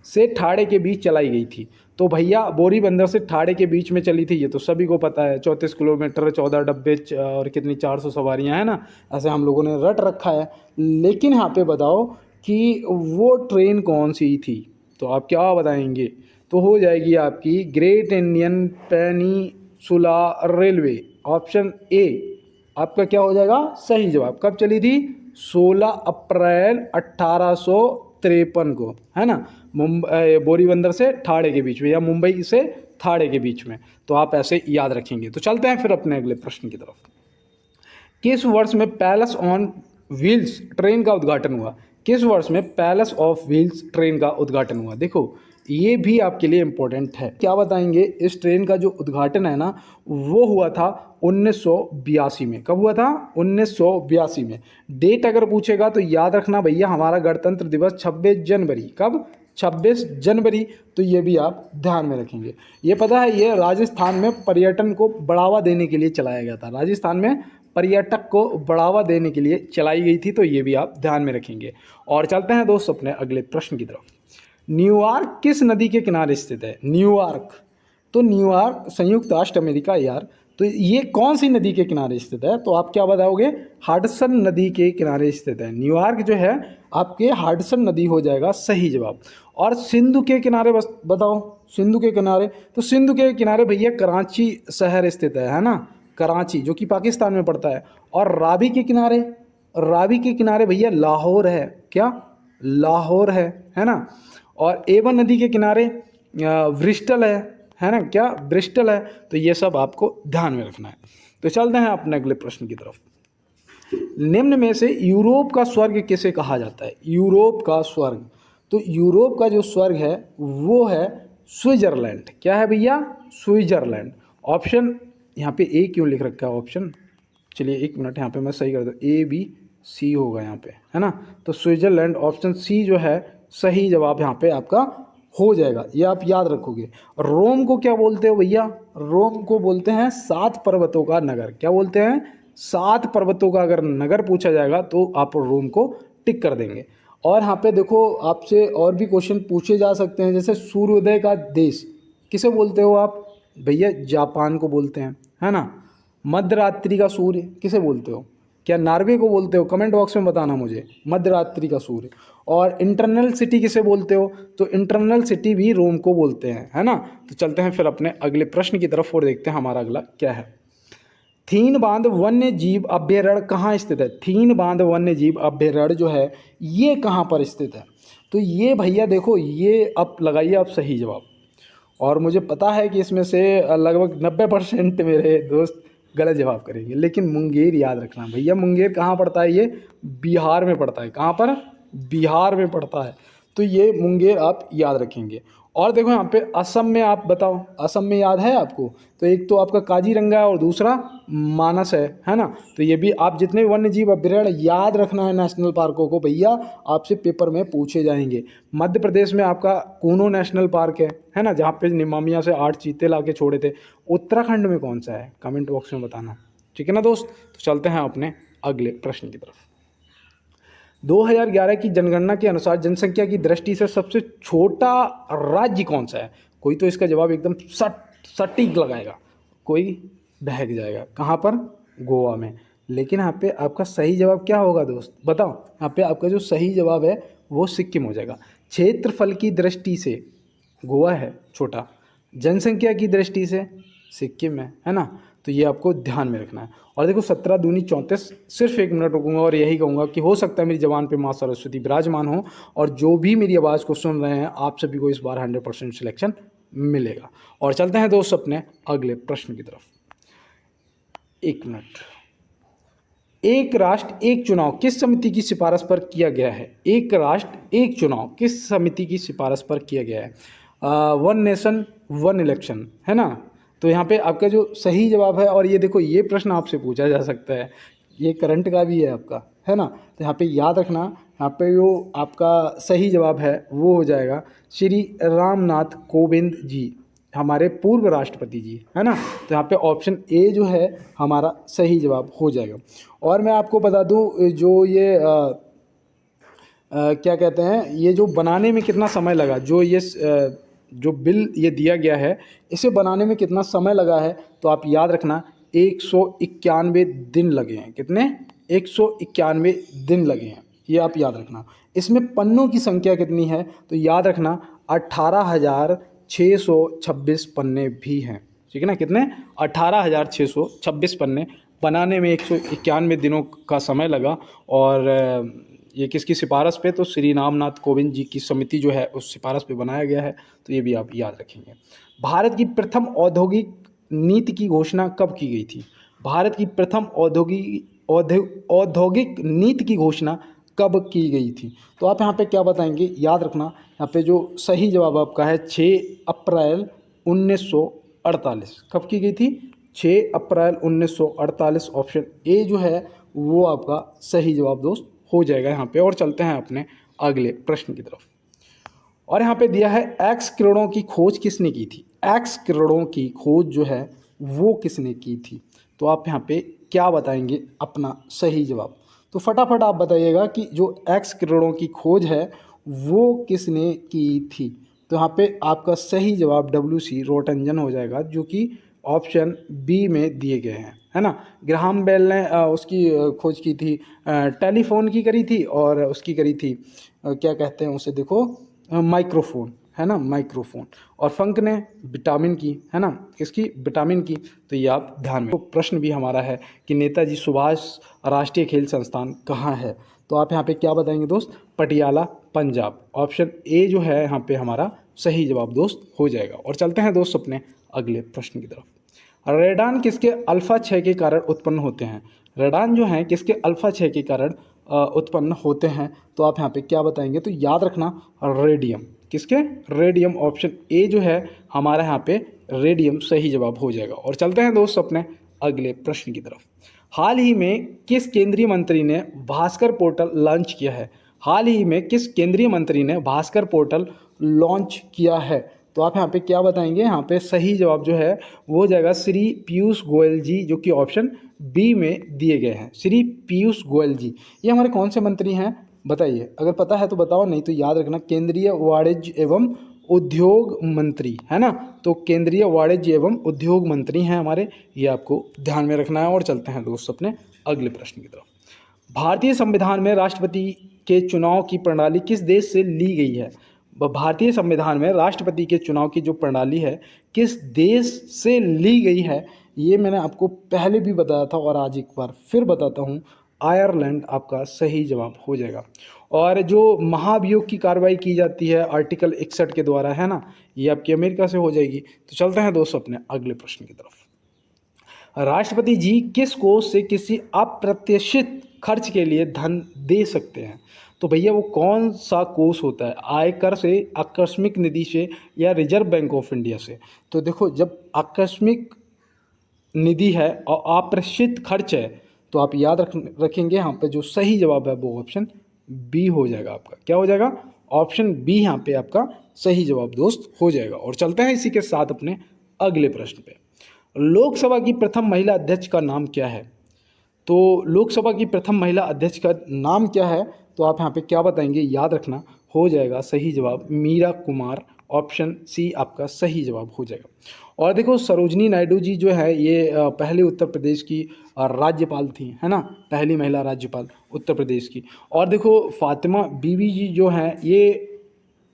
से ठाणे के बीच चलाई गई थी। तो भैया बोरीबंदर से ठाणे के बीच में चली थी, ये तो सभी को पता है। 34 किलोमीटर, 14 डब्बे और कितनी 400 सवारियां, है ना। ऐसे हम लोगों ने रट रखा है। लेकिन यहाँ पे बताओ कि वो ट्रेन कौन सी थी, तो आप क्या बताएंगे, तो हो जाएगी आपकी great Indian peninsula railway. Option A आपका क्या हो जाएगा सही जवाब। कब चली थी, 16 अप्रैल 1853 को, है ना। मुंबई बोरीबंदर से ठाणे के बीच में या मुंबई से ठाणे के बीच में। तो आप ऐसे याद रखेंगे। तो चलते हैं फिर अपने अगले प्रश्न की तरफ। किस वर्ष में पैलेस ऑन व्हील्स ट्रेन का उद्घाटन हुआ, किस वर्ष में पैलेस ऑफ व्हील्स ट्रेन का उद्घाटन हुआ। देखो ये भी आपके लिए इम्पोर्टेंट है। क्या बताएंगे, इस ट्रेन का जो उद्घाटन है ना वो हुआ था 1982 में। कब हुआ था, 1982 में। डेट अगर पूछेगा तो याद रखना भैया हमारा गणतंत्र दिवस 26 जनवरी। कब, 26 जनवरी। तो ये भी आप ध्यान में रखेंगे। ये पता है ये राजस्थान में पर्यटन को बढ़ावा देने के लिए चलाया गया था, राजस्थान में पर्यटक को बढ़ावा देने के लिए चलाई गई थी। तो ये भी आप ध्यान में रखेंगे। और चलते हैं दोस्त अपने अगले प्रश्न की तरफ। न्यूयॉर्क किस नदी के किनारे स्थित है, न्यूयॉर्क, तो न्यूयॉर्क संयुक्त राष्ट्र अमेरिका यार, तो ये कौन सी नदी के किनारे स्थित है, तो आप क्या बताओगे, हडसन नदी के किनारे स्थित है। न्यूयॉर्क जो है आपके हडसन नदी हो जाएगा सही जवाब। और सिंधु के किनारे बस बताओ, सिंधु के किनारे, तो सिंधु के किनारे भैया कराची शहर स्थित है ना, कराची जो कि पाकिस्तान में पड़ता है। और रावी के किनारे, रावी के किनारे भैया लाहौर है, क्या लाहौर है ना। और एवन नदी के किनारे ब्रिस्टल है ना, क्या ब्रिस्टल है। तो ये सब आपको ध्यान में रखना है। तो चलते हैं अपने अगले प्रश्न की तरफ। निम्न में से यूरोप का स्वर्ग किसे कहा जाता है, यूरोप का स्वर्ग, तो यूरोप का जो स्वर्ग है वो है स्विट्जरलैंड। क्या है भैया, स्विट्जरलैंड। ऑप्शन यहाँ पे ए क्यों लिख रखा है ऑप्शन, चलिए एक मिनट यहाँ पे मैं सही कर दूँ, ए बी सी होगा यहाँ पे, है ना। तो स्विट्जरलैंड ऑप्शन सी जो है सही जवाब यहाँ पे आपका हो जाएगा, ये आप याद रखोगे। रोम को क्या बोलते हो भैया? रोम को बोलते हैं 7 पर्वतों का नगर। क्या बोलते हैं? 7 पर्वतों का अगर नगर पूछा जाएगा तो आप रोम को टिक कर देंगे। और यहाँ पे देखो आपसे और भी क्वेश्चन पूछे जा सकते हैं, जैसे सूर्योदय का देश किसे बोलते हो आप? भैया जापान को बोलते हैं, है ना। मध्य रात्रि का सूर्य किसे बोलते हो? क्या नॉर्वे को बोलते हो? कमेंट बॉक्स में बताना मुझे, मध्य रात्रि का सूर्य। और इंटरनल सिटी किसे बोलते हो? तो इंटरनल सिटी भी रोम को बोलते हैं, है ना। तो चलते हैं फिर अपने अगले प्रश्न की तरफ और देखते हैं हमारा अगला क्या है। थीन बांध वन्य जीव अभ्यारण्य कहाँ स्थित है? थीन बांध वन्य जीव अभ्यारण्य जो है ये कहाँ पर स्थित है? तो ये भैया देखो, ये अब लगाइए आप सही जवाब। और मुझे पता है कि इसमें से लगभग 90% मेरे दोस्त गलत जवाब करेंगे, लेकिन मुंगेर याद रखना भैया। मुंगेर कहाँ पड़ता है? ये बिहार में पड़ता है। कहाँ पर? बिहार में पड़ता है। तो ये मुंगेर आप याद रखेंगे। और देखो यहाँ पे असम में, आप बताओ असम में याद है आपको? तो एक तो आपका काजीरंगा है और दूसरा मानस है ना। तो ये भी आप जितने भी वन्य जीव अभ्यारण्य याद रखना है नेशनल पार्कों को भैया, आपसे पेपर में पूछे जाएंगे। मध्य प्रदेश में आपका कूनो नेशनल पार्क है ना, जहाँ पे निमामिया से 8 चीते ला के छोड़े थे। उत्तराखंड में कौन सा है? कमेंट बॉक्स में बताना, ठीक है ना दोस्त। तो चलते हैं अपने अगले प्रश्न की तरफ। 2011 की जनगणना के अनुसार जनसंख्या की दृष्टि से सबसे छोटा राज्य कौन सा है? कोई तो इसका जवाब एकदम सटीक लगाएगा, कोई बहक जाएगा। कहाँ पर? गोवा में। लेकिन यहाँ पे आपका सही जवाब क्या होगा दोस्त? बताओ। यहाँ पे आपका जो सही जवाब है वो सिक्किम हो जाएगा। क्षेत्रफल की दृष्टि से गोवा है छोटा, जनसंख्या की दृष्टि से सिक्किम है ना। तो ये आपको ध्यान में रखना है। और देखो 17 दूनी 34, सिर्फ 1 मिनट रुकूंगा और यही कहूँगा कि हो सकता है मेरी जबान पे माँ सरस्वती विराजमान हो और जो भी मेरी आवाज़ को सुन रहे हैं आप सभी को इस बार 100% सिलेक्शन मिलेगा। और चलते हैं दोस्त अपने अगले प्रश्न की तरफ। 1 मिनट। एक राष्ट्र एक चुनाव किस समिति की सिफारिश पर किया गया है? एक राष्ट्र एक चुनाव किस समिति की सिफारिश पर किया गया है? वन नेशन वन इलेक्शन, है ना। तो यहाँ पे आपका जो सही जवाब है, और ये देखो ये प्रश्न आपसे पूछा जा सकता है, ये करंट का भी है आपका, है ना। तो यहाँ पे याद रखना, यहाँ पे जो आपका सही जवाब है वो हो जाएगा श्री रामनाथ कोविंद जी, हमारे पूर्व राष्ट्रपति जी, है ना। तो यहाँ पे ऑप्शन ए जो है हमारा सही जवाब हो जाएगा। और मैं आपको बता दूं जो ये क्या कहते हैं, ये जो बनाने में कितना समय लगा, जो ये जो बिल ये दिया गया है इसे बनाने में कितना समय लगा है, तो आप याद रखना 191 दिन लगे हैं। कितने? 191 दिन लगे हैं, ये आप याद रखना। इसमें पन्नों की संख्या कितनी है? तो याद रखना 18,626 पन्ने भी हैं, ठीक है ना। कितने? 18,626 पन्ने बनाने में 191 दिनों का समय लगा। और ये किसकी सिफारिश पे? तो श्री रामनाथ कोविंद जी की समिति जो है उस सिफारिश पे बनाया गया है। तो ये भी आप याद रखेंगे। भारत की प्रथम औद्योगिक नीति की घोषणा कब की गई थी? भारत की प्रथम औद्योगिक नीति की घोषणा कब की गई थी? तो आप यहाँ पे क्या बताएंगे? याद रखना, यहाँ पे जो सही जवाब आपका है 6 अप्रैल 1948। कब की गई थी? 6 अप्रैल 1948। ऑप्शन ए जो है वो आपका सही जवाब दोस्त हो जाएगा यहाँ पे। और चलते हैं अपने अगले प्रश्न की तरफ। और यहाँ पे दिया है एक्स किरणों की खोज किसने की थी? एक्स किरणों की खोज जो है वो किसने की थी? तो आप यहाँ पे क्या बताएंगे अपना सही जवाब? तो फटाफट आप बताइएगा कि जो एक्स किरणों की खोज है वो किसने की थी। तो यहाँ पे आपका सही जवाब WC रोटंजन हो जाएगा, जो कि ऑप्शन बी में दिए गए हैं, है ना। ग्राहम बेल ने उसकी खोज की थी, टेलीफोन की करी थी, और उसकी करी थी क्या कहते हैं उसे, देखो माइक्रोफोन, है ना, माइक्रोफोन। और फंक ने विटामिन की, है ना, किसकी? विटामिन की। तो ये आप ध्यान में। तो प्रश्न भी हमारा है कि नेताजी सुभाष राष्ट्रीय खेल संस्थान कहाँ है? तो आप यहाँ पे क्या बताएंगे दोस्त? पटियाला, पंजाब। ऑप्शन ए जो है यहाँ पे हमारा सही जवाब दोस्त हो जाएगा। और चलते हैं दोस्त अपने अगले प्रश्न की तरफ। रेडान किसके अल्फा 6 के कारण उत्पन्न होते हैं? रेडान जो हैं किसके अल्फा 6 के कारण उत्पन्न होते हैं? तो आप यहाँ पे क्या बताएंगे? तो याद रखना रेडियम। किसके? रेडियम। ऑप्शन ए जो है हमारा यहाँ पे रेडियम सही जवाब हो जाएगा। और चलते हैं दोस्त अपने अगले प्रश्न की तरफ। हाल ही में किस केंद्रीय मंत्री ने भास्कर पोर्टल लॉन्च किया है? हाल ही में किस केंद्रीय मंत्री ने भास्कर पोर्टल लॉन्च किया है? तो आप यहाँ पे क्या बताएंगे? यहाँ पे सही जवाब जो है वो हो जाएगा श्री पीयूष गोयल जी, जो कि ऑप्शन बी में दिए गए हैं। श्री पीयूष गोयल जी ये हमारे कौन से मंत्री हैं बताइए? अगर पता है तो बताओ, नहीं तो याद रखना केंद्रीय वाणिज्य एवं उद्योग मंत्री है ना। तो केंद्रीय वाणिज्य एवं उद्योग मंत्री हैं हमारे, ये आपको ध्यान में रखना है। और चलते हैं दोस्त अपने अगले प्रश्न की तरफ। भारतीय संविधान में राष्ट्रपति के चुनाव की प्रणाली किस देश से ली गई है? भारतीय संविधान में राष्ट्रपति के चुनाव की जो प्रणाली है किस देश से ली गई है? ये मैंने आपको पहले भी बताया था और आज एक बार फिर बताता हूँ, आयरलैंड आपका सही जवाब हो जाएगा। और जो महाभियोग की कार्रवाई की जाती है आर्टिकल 61 के द्वारा है ना, ये आपकी अमेरिका से हो जाएगी। तो चलते हैं दोस्तों अपने अगले प्रश्न की तरफ। राष्ट्रपति जी किस कोष से किसी अप्रत्याशित खर्च के लिए धन दे सकते हैं? तो भैया वो कौन सा कोष होता है? आयकर से, आकस्मिक निधि से, या रिजर्व बैंक ऑफ इंडिया से? तो देखो, जब आकस्मिक निधि है और अप्रत्याशित खर्च है तो आप याद रखेंगे यहाँ पे जो सही जवाब है वो ऑप्शन बी हो जाएगा आपका। क्या हो जाएगा? ऑप्शन बी यहाँ पे आपका सही जवाब दोस्त हो जाएगा। और चलते हैं इसी के साथ अपने अगले प्रश्न पे। लोकसभा की प्रथम महिला अध्यक्ष का नाम क्या है? तो लोकसभा की प्रथम महिला अध्यक्ष का नाम क्या है? तो आप यहाँ पे क्या बताएंगे? याद रखना, हो जाएगा सही जवाब मीरा कुमार। ऑप्शन सी आपका सही जवाब हो जाएगा। और देखो, सरोजनी नायडू जी जो है ये पहले उत्तर प्रदेश की राज्यपाल थी, है ना, पहली महिला राज्यपाल उत्तर प्रदेश की। और देखो, फातिमा बीवी जी जो हैं ये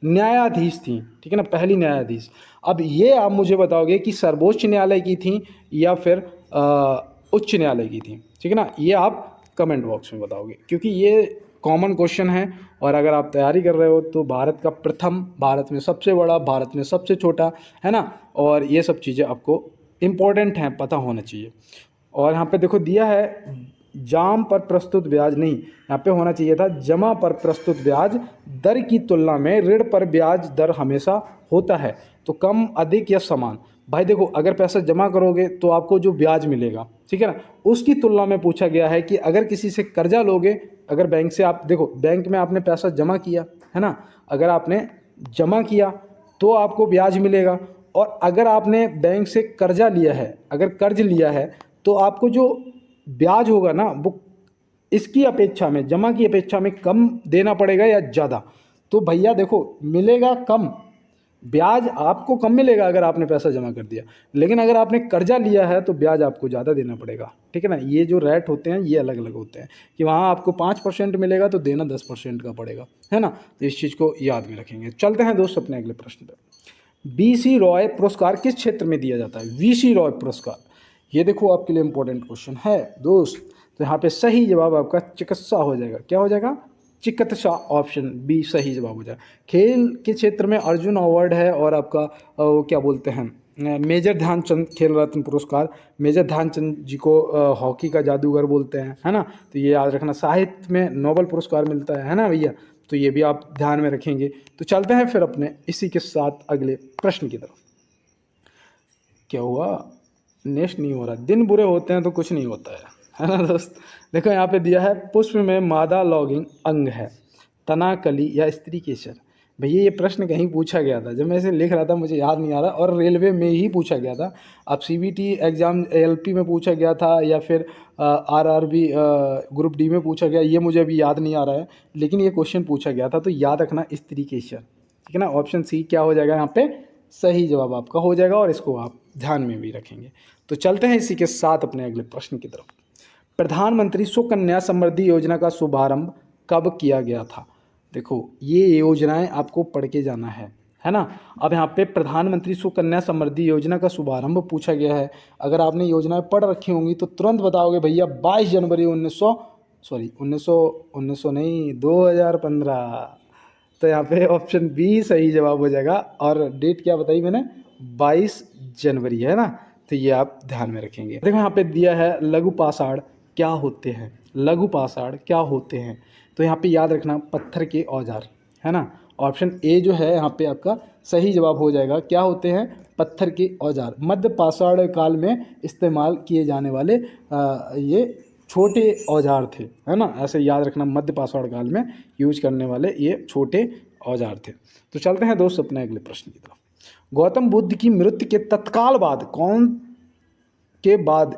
न्यायाधीश थी, ठीक है ना, पहली न्यायाधीश। अब ये आप मुझे बताओगे कि सर्वोच्च न्यायालय की थी या फिर उच्च न्यायालय की थी, ठीक है ना, ये आप कमेंट बॉक्स में बताओगे, क्योंकि ये कॉमन क्वेश्चन है। और अगर आप तैयारी कर रहे हो तो भारत का प्रथम, भारत में सबसे बड़ा, भारत में सबसे छोटा, है ना, और ये सब चीज़ें आपको इम्पोर्टेंट हैं, पता होना चाहिए। और यहाँ पे देखो दिया है जाम पर प्रस्तुत ब्याज, नहीं, यहाँ पे होना चाहिए था जमा पर प्रस्तुत ब्याज दर की तुलना में ऋण पर ब्याज दर हमेशा होता है, तो कम, अधिक या समान। भाई देखो, अगर पैसा जमा करोगे तो आपको जो ब्याज मिलेगा, ठीक है ना, उसकी तुलना में पूछा गया है कि अगर किसी से कर्जा लोगे, अगर बैंक से आप देखो, बैंक में आपने पैसा जमा किया है ना, अगर आपने जमा किया तो आपको ब्याज मिलेगा। और अगर आपने बैंक से कर्जा लिया है, अगर कर्ज लिया है, तो आपको जो ब्याज होगा ना वो इसकी अपेक्षा में, जमा की अपेक्षा में कम देना पड़ेगा या ज़्यादा। तो भैया देखो, मिलेगा कम ब्याज, आपको कम मिलेगा अगर आपने पैसा जमा कर दिया, लेकिन अगर आपने कर्जा लिया है तो ब्याज आपको ज़्यादा देना पड़ेगा, ठीक है ना। ये जो रेट होते हैं ये अलग अलग होते हैं, कि वहाँ आपको 5% मिलेगा तो देना 10% का पड़ेगा, है ना। तो इस चीज़ को याद में रखेंगे। चलते हैं दोस्त अपने अगले प्रश्न पर। बीसी रॉय पुरस्कार किस क्षेत्र में दिया जाता है? वीसी रॉय पुरस्कार, ये देखो आपके लिए इंपॉर्टेंट क्वेश्चन है दोस्त। तो यहाँ पे सही जवाब आपका चिकित्सा हो जाएगा। क्या हो जाएगा? चिकित्सा। ऑप्शन बी सही जवाब हो जाएगा। खेल के क्षेत्र में अर्जुन अवार्ड है, और आपका क्या बोलते हैं, मेजर ध्यानचंद खेल रत्न पुरस्कार, मेजर ध्यानचंद जी को हॉकी का जादूगर बोलते हैं, है ना। तो ये याद रखना। साहित्य में नोबेल पुरस्कार मिलता है ना भैया, तो ये भी आप ध्यान में रखेंगे। तो चलते हैं फिर अपने इसी के साथ अगले प्रश्न की तरफ। क्या हुआ? नेक्स्ट नहीं हो रहा। दिन बुरे होते हैं तो कुछ नहीं होता है ना दोस्त। देखो यहाँ पे दिया है पुष्प में मादा लॉगिंग अंग है, तना, कली या स्त्री केसर। भैया ये प्रश्न कहीं पूछा गया था, जब मैं इसे लिख रहा था मुझे याद नहीं आ रहा, और रेलवे में ही पूछा गया था। अब सीबीटी एग्ज़ाम एलपी में पूछा गया था या फिर आरआरबी ग्रुप डी में पूछा गया, ये मुझे अभी याद नहीं आ रहा है, लेकिन ये क्वेश्चन पूछा गया था। तो याद रखना स्त्री केसर, ठीक है ना। ऑप्शन सी क्या हो जाएगा यहाँ पे? सही जवाब आपका हो जाएगा, और इसको आप ध्यान में भी रखेंगे। तो चलते हैं इसी के साथ अपने अगले प्रश्न की तरफ। प्रधानमंत्री सुकन्या समृद्धि योजना का शुभारंभ कब किया गया था? देखो ये योजनाएं आपको पढ़ के जाना है ना। अब यहाँ पे प्रधानमंत्री सुकन्या समृद्धि योजना का शुभारंभ पूछा गया है। अगर आपने योजनाएं पढ़ रखी होंगी तो तुरंत बताओगे भैया 22 जनवरी 2015। तो यहाँ पे ऑप्शन बी सही जवाब हो जाएगा। और डेट क्या बताई मैंने? 22 जनवरी, है ना। तो ये आप ध्यान में रखेंगे। देखो यहाँ पे दिया है लघु पाषाण क्या होते हैं? लघु पाषाण क्या होते हैं? तो यहाँ पे याद रखना पत्थर के औजार, है ना। ऑप्शन ए जो है यहाँ पे आपका सही जवाब हो जाएगा। क्या होते हैं? पत्थर के औजार। मध्य पाषाण काल में इस्तेमाल किए जाने वाले ये छोटे औजार थे, है ना। ऐसे याद रखना, मध्य पाषाण काल में यूज करने वाले ये छोटे औजार थे। तो चलते हैं दोस्त अपने अगले प्रश्न की तरफ। गौतम बुद्ध की मृत्यु के तत्काल बाद कौन के बाद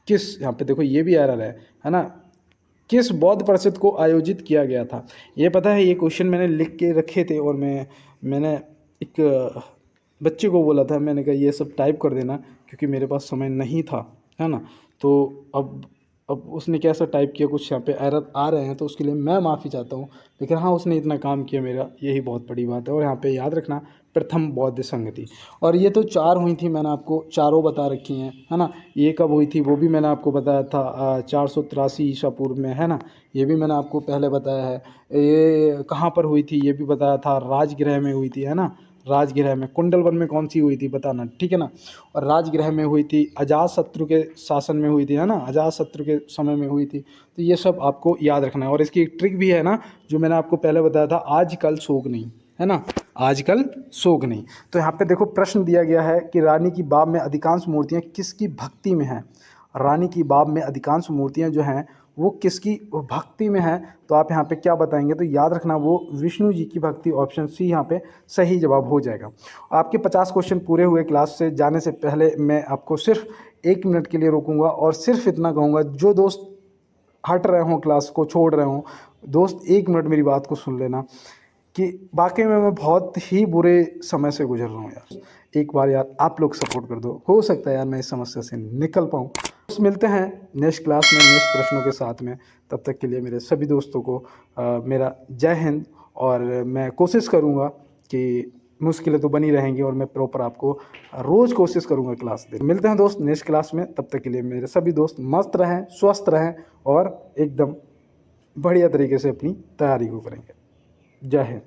किस, यहाँ पे देखो ये भी एरर है ना, किस बौद्ध परिषद को आयोजित किया गया था? ये पता है, ये क्वेश्चन मैंने लिख के रखे थे और मैंने एक बच्चे को बोला था, मैंने कहा ये सब टाइप कर देना क्योंकि मेरे पास समय नहीं था, है ना। तो अब उसने कैसा टाइप किया, कुछ यहाँ पे एरर आ रहे हैं तो उसके लिए मैं माफ़ी चाहता हूँ, लेकिन हाँ उसने इतना काम किया मेरा, यही बहुत बड़ी बात है। और यहाँ पे याद रखना प्रथम बौद्ध संघ थी, और ये तो 4 हुई थी, मैंने आपको चारों बता रखी हैं, है ना। ये कब हुई थी वो भी मैंने आपको बताया था 483 ईसा पूर्व में, है ना। ये भी मैंने आपको पहले बताया है। ये कहाँ पर हुई थी ये भी बताया था, राजगृह में हुई थी, है ना। राजगृह में, कुंडलवन में कौन सी हुई थी बताना, ठीक है ना। और राजगृह में हुई थी, अजातशत्रु के शासन में हुई थी, है ना, अजातशत्रु के समय में हुई थी। तो ये सब आपको याद रखना है। और इसकी एक ट्रिक भी है ना, जो मैंने आपको पहले बताया था, आजकल शोक नहीं, है ना, आजकल शोक नहीं। तो यहाँ पे देखो प्रश्न दिया गया है कि रानी की बाग में अधिकांश मूर्तियाँ किसकी भक्ति में हैं? रानी की बाग में अधिकांश मूर्तियाँ जो हैं वो किसकी भक्ति में है? तो आप यहाँ पे क्या बताएंगे? तो याद रखना वो विष्णु जी की भक्ति, ऑप्शन सी यहाँ पे सही जवाब हो जाएगा। आपके 50 क्वेश्चन पूरे हुए। क्लास से जाने से पहले मैं आपको सिर्फ 1 मिनट के लिए रोकूंगा और सिर्फ इतना कहूँगा, जो दोस्त हट रहे हों, क्लास को छोड़ रहे हों, दोस्त 1 मिनट मेरी बात को सुन लेना कि वाकई में मैं बहुत ही बुरे समय से गुजर रहा हूँ यार। एक बार यार आप लोग सपोर्ट कर दो, हो सकता है यार मैं इस समस्या से निकल पाऊँ। मिलते हैं नेक्स्ट क्लास में नेक्स्ट प्रश्नों के साथ में। तब तक के लिए मेरे सभी दोस्तों को मेरा जय हिंद। और मैं कोशिश करूँगा कि मुश्किलें तो बनी रहेंगी और मैं प्रॉपर आपको रोज़ कोशिश करूँगा क्लास दे। मिलते हैं दोस्त नेक्स्ट क्लास में। तब तक के लिए मेरे सभी दोस्त मस्त रहें, स्वस्थ रहें और एकदम बढ़िया तरीके से अपनी तैयारी को करेंगे। जय हिंद।